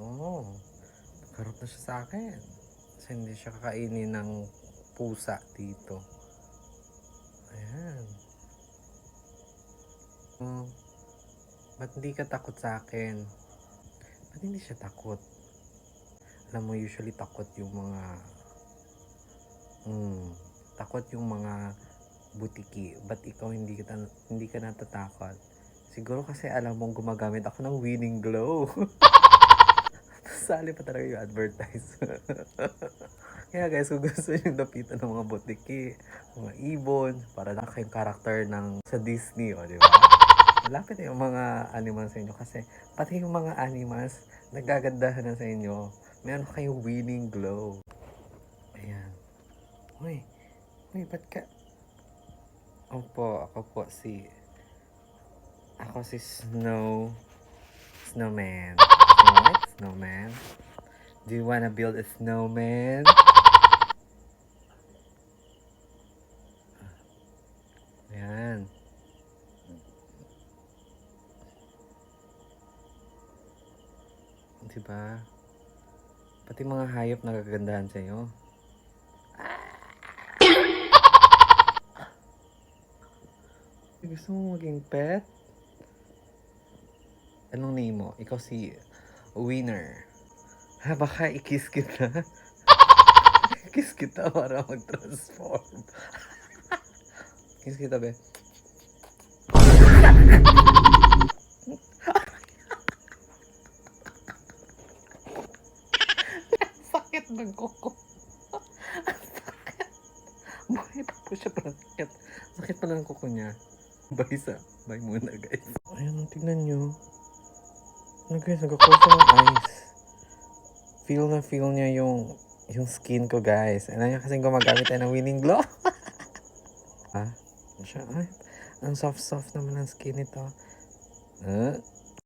Oo, karot na siya sa akin. Kasi hindi siya kakainin ng pusa dito. Ayan. Oh, ba't hindi ka takot sa akin? Ba't hindi siya takot? Alam mo, usually takot yung mga takot yung mga butiki. Ba't ikaw hindi ka natatakot? Siguro kasi alam mong gumagamit ako ng Winning Glow. Sali pa talaga yung advertise. Kaya guys, kung gusto nyo lapitan ng mga butiki, mga ibon, para lang kayong karakter ng sa Disney, o di ba? Malapit na yung mga animals sa inyo kasi pati yung mga animals nagagandahan na sa inyo. Meron kayong Winning Glow. Ayan. Uy, ba't ka? Opo, ako si Snowman. Snow White? Snowman? Do you wanna build a snowman? Ayan. Diba? Pati mga hayop nagagandahan sa'yo. Gusto mo maging pet? Anong name mo? Ikaw si Winner. Ha, baka i-kiss kita? Kiss kita para mag-transform. Kiss kita, be. Sakit ng kuko. Buhay pa po siya parang sakit. Sakit pa ng kuko niya. Bye muna guys. Ayun, tignan nyo. Ano guys, nagkakuha siya ng eyes. Feel niya yung skin ko guys. Ano niya kasing gumagamit tayo ng Winning Glow. Ha? Siya, ay, ang soft naman ng skin nito.